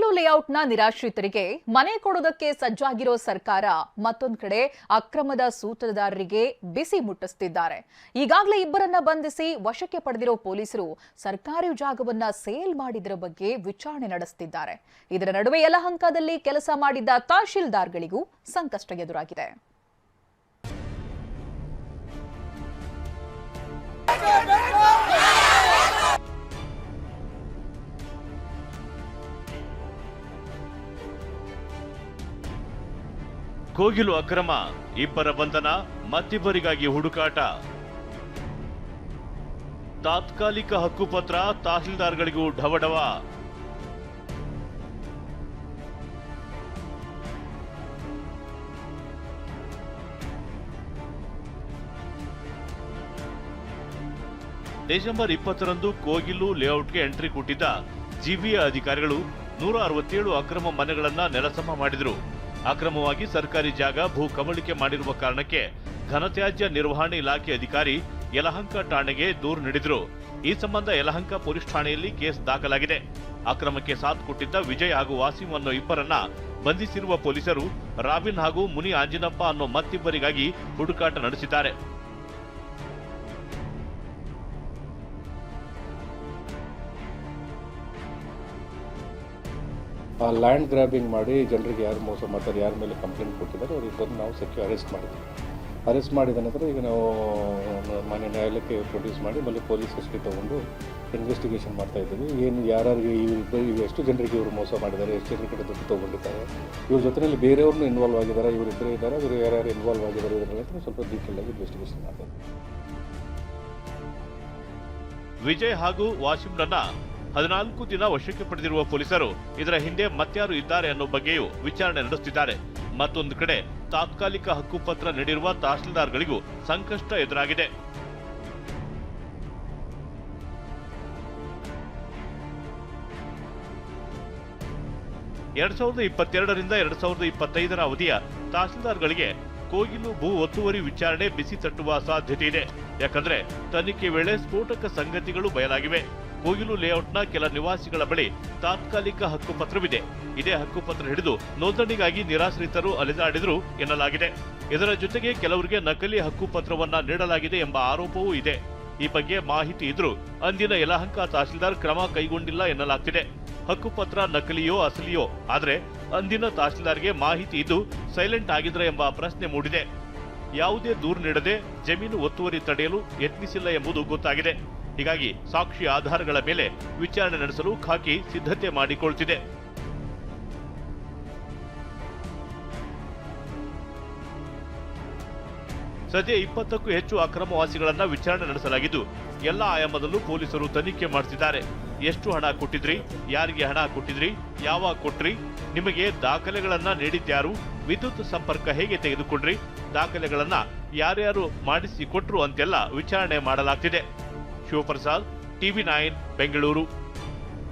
ಕೋಗಿಲು ಲೇಔಟ್ನ ನಿರಾಶ್ರಿತರಿಗೆ ಮನೆ ಕೊಡೋದಕ್ಕೆ ಸಜ್ಜಾಗಿರೋ ಸರ್ಕಾರ ಮತ್ತೊಂದು ಕಡೆ ಅಕ್ರಮದ ಸೂತ್ರಧಾರರಿಗೆ ಬಿಸಿ ಮುಟ್ಟಿಸುತ್ತಿದ್ದಾರೆ. ಈಗಾಗಲೇ ಇಬ್ಬರನ್ನ ಬಂಧಿಸಿ ವಶಕ್ಕೆ ಪಡೆದಿರೋ ಪೊಲೀಸರು ಸರ್ಕಾರಿ ಜಾಗವನ್ನ ಸೇಲ್ ಮಾಡಿದರ ಬಗ್ಗೆ ವಿಚಾರಣೆ ನಡೆಸುತ್ತಿದ್ದಾರೆ. ಇದರ ನಡುವೆ ಯಲಹಂಕದಲ್ಲಿ ಕೆಲಸ ಮಾಡಿದ್ದ ತಹಶೀಲ್ದಾರ್ಗಳಿಗೂ ಸಂಕಷ್ಟ ಎದುರಾಗಿದೆ. ಕೋಗಿಲು ಅಕ್ರಮ, ಇಬ್ಬರ ಬಂಧನ, ಮತ್ತಿಬ್ಬರಿಗಾಗಿ ಹುಡುಕಾಟ. ತಾತ್ಕಾಲಿಕ ಹಕ್ಕುಪತ್ರ ತಹಶೀಲ್ದಾರ್ಗಳಿಗೂ ಢವಢವ. ಡಿಸೆಂಬರ್ 20ರಂದು ಕೋಗಿಲು ಲೇಔಟ್ಗೆ ಎಂಟ್ರಿ ಕೊಟ್ಟಿದ್ದ ಜಿಬಿಎ ಅಧಿಕಾರಿಗಳು 167 ಅಕ್ರಮ ಮನೆಗಳನ್ನ ನೆಲಸಮ ಮಾಡಿದ್ರು. ಅಕ್ರಮವಾಗಿ ಸರ್ಕಾರಿ ಜಾಗ ಭೂ ಕಬಳಿಕೆ ಮಾಡಿರುವ ಕಾರಣಕ್ಕೆ ಘನತ್ಯಾಜ್ಯ ನಿರ್ವಹಣೆ ಇಲಾಖೆ ಅಧಿಕಾರಿ ಯಲಹಂಕ ಠಾಣೆಗೆ ದೂರು ನೀಡಿದ್ರು. ಈ ಸಂಬಂಧ ಯಲಹಂಕ ಪೊಲೀಸ್ ಠಾಣೆಯಲ್ಲಿ ಕೇಸ್ ದಾಖಲಾಗಿದೆ. ಅಕ್ರಮಕ್ಕೆ ಸಾಥ್ ಕೊಟ್ಟಿದ್ದ ವಿಜಯ್ ಹಾಗೂ ವಾಸಿಂ ಅನ್ನೋ ಇಬ್ಬರನ್ನ ಬಂಧಿಸಿರುವ ಪೊಲೀಸರು ರಾಬಿನ್ ಹಾಗೂ ಮುನಿ ಆಂಜಿನಪ್ಪ ಅನ್ನೋ ಮತ್ತಿಬ್ಬರಿಗಾಗಿ ಹುಡುಕಾಟ ನಡೆಸಿದ್ದಾರೆ. ಲ್ಯಾಂಡ್ ಗ್ರಾಬಿಂಗ್ ಮಾಡಿ ಜನರಿಗೆ ಯಾರು ಮೋಸ ಮಾಡ್ತಾರೆ, ಯಾರ ಮೇಲೆ ಕಂಪ್ಲೇಂಟ್ ಕೊಟ್ಟಿದ್ದಾರೆ ಅವರಿಬ್ಬರು ನಾವು ಸೆಕ್ಯೂರ್ ಅರೆಸ್ಟ್ ಮಾಡಿದ್ವಿ. ಅರೆಸ್ಟ್ ಮಾಡಿದ ನಂತರ ಈಗ ನಾವು ಮಾನ್ಯ ನ್ಯಾಯಾಲಯಕ್ಕೆ ಪ್ರೊಡ್ಯೂಸ್ ಮಾಡಿ ಮళ్ళీ ಪೊಲೀಸ್ ಕಸ್ಟಡಿ ತೊಗೊಂಡು ಇನ್ವೆಸ್ಟಿಗೇಷನ್ ಮಾಡ್ತಾ ಇದ್ದೀವಿ. ಏನು ಯಾರಿಗೆ ಇವರು ಎಷ್ಟು ಜನರಿಗೆ ಇವರು ಮೋಸ ಮಾಡಿದ್ದಾರೆ, ಎಷ್ಟು ಜನರ ಕಡೆ ದುಡ್ಡು ತೊಗೊಂಡಿದ್ದಾರೆ, ಇವ್ರ ಜೊತೆಯಲ್ಲಿ ಬೇರೆಯವ್ರನ್ನೂ ಇನ್ವಾಲ್ವ್ ಆಗಿದ್ದಾರೆ, ಇವರಿಬ್ಬರೇ ಇದ್ದಾರೆ, ಇವರು ಯಾರ್ಯಾರು ಇನ್ವಾಲ್ವ್ ಆಗಿದ್ದಾರೆ ಇದರಲ್ಲಿ ಸ್ವಲ್ಪ ಡೀಟೇಲ್ ಆಗಿ ಇನ್ವೆಸ್ಟಿಗೇಷನ್ ಮಾಡ್ತಾ ಇದ್ದೀವಿ. ವಿಜಯ್ ಹಾಗೂ ವಾಸಿಂರನ್ನ 14 ದಿನ ವಶಕ್ಕೆ ಪಡೆದಿರುವ ಪೊಲೀಸರು ಇದರ ಹಿಂದೆ ಮತ್ಯಾರು ಇದ್ದಾರೆ ಅನ್ನೋ ಬಗ್ಗೆಯೂ ವಿಚಾರಣೆ ನಡೆಸುತ್ತಿದ್ದಾರೆ. ಮತ್ತೊಂದು ಕಡೆ ತಾತ್ಕಾಲಿಕ ಹಕ್ಕುಪತ್ರ ನೀಡಿರುವ ತಹಶೀಲ್ದಾರ್ಗಳಿಗೂ ಸಂಕಷ್ಟ ಎದುರಾಗಿದೆ. ಎರಡ್ 2022ರಿಂದ 2025ರ ಅವಧಿಯ ತಹಶೀಲ್ದಾರ್ಗಳಿಗೆ ಕೋಗಿಲು ಭೂ ಒತ್ತುವರಿ ವಿಚಾರಣೆ ಬಿಸಿ ತಟ್ಟುವ ಸಾಧ್ಯತೆ ಇದೆ. ಯಾಕಂದ್ರೆ ತನಿಖೆ ವೇಳೆ ಸ್ಫೋಟಕ ಸಂಗತಿಗಳು ಬಯಲಾಗಿವೆ. ಕೋಗಿಲು ಲೇಔಟ್ನ ಕೆಲ ನಿವಾಸಿಗಳ ಬಳಿ ತಾತ್ಕಾಲಿಕ ಹಕ್ಕುಪತ್ರವಿದೆ. ಇದೇ ಹಕ್ಕುಪತ್ರ ಹಿಡಿದು ನೋಂದಣಿಗಾಗಿ ನಿರಾಶ್ರಿತರು ಅಲೆದಾಡಿದ್ರು ಎನ್ನಲಾಗಿದೆ. ಇದರ ಜೊತೆಗೆ ಕೆಲವರಿಗೆ ನಕಲಿ ಹಕ್ಕುಪತ್ರವನ್ನ ನೀಡಲಾಗಿದೆ ಎಂಬ ಆರೋಪವೂ ಇದೆ. ಈ ಬಗ್ಗೆ ಮಾಹಿತಿ ಇದ್ರೂ ಅಂದಿನ ಯಲಹಂಕ ತಹಶೀಲ್ದಾರ್ ಕ್ರಮ ಕೈಗೊಂಡಿಲ್ಲ ಎನ್ನಲಾಗ್ತಿದೆ. ಹಕ್ಕುಪತ್ರ ನಕಲಿಯೋ ಅಸಲಿಯೋ, ಆದ್ರೆ ಅಂದಿನ ತಹಶೀಲ್ದಾರ್ಗೆ ಮಾಹಿತಿ ಇದ್ದು ಸೈಲೆಂಟ್ ಆಗಿದ್ರೆ ಎಂಬ ಪ್ರಶ್ನೆ ಮೂಡಿದೆ. ಯಾವುದೇ ದೂರು ನೀಡದೆ ಜಮೀನು ಒತ್ತುವರಿ ತಡೆಯಲು ಯತ್ನಿಸಿಲ್ಲ ಎಂಬುದು ಗೊತ್ತಾಗಿದೆ. ಹೀಗಾಗಿ ಸಾಕ್ಷಿ ಆಧಾರಗಳ ಮೇಲೆ ವಿಚಾರಣೆ ನಡೆಸಲು ಖಾಕಿ ಸಿದ್ಧತೆ ಮಾಡಿಕೊಳ್ತಿದೆ. ಸದ್ಯ 20ಕ್ಕೂ ಹೆಚ್ಚು ಅಕ್ರಮವಾಸಿಗಳನ್ನ ವಿಚಾರಣೆ ನಡೆಸಲಾಗಿದ್ದು ಎಲ್ಲ ಆಯಾಮದಲ್ಲೂ ಪೊಲೀಸರು ತನಿಖೆ ಮಾಡುತ್ತಿದ್ದಾರೆ. ಎಷ್ಟು ಹಣ ಕೊಟ್ಟಿದ್ರಿ, ಯಾರಿಗೆ ಹಣ ಕೊಟ್ಟಿದ್ರಿ, ಯಾವಾಗ ಕೊಟ್ರಿ, ನಿಮಗೆ ದಾಖಲೆಗಳನ್ನ ನೀಡಿದ್ಯಾರು, ವಿದ್ಯುತ್ ಸಂಪರ್ಕ ಹೇಗೆ ತೆಗೆದುಕೊಂಡ್ರಿ, ದಾಖಲೆಗಳನ್ನ ಯಾರ್ಯಾರು ಮಾಡಿಸಿ ಕೊಟ್ರು ಅಂತೆಲ್ಲ ವಿಚಾರಣೆ ಮಾಡಲಾಗ್ತಿದೆ. ಶಿವಪ್ರಸಾದ್, TV9 ಬೆಂಗಳೂರು.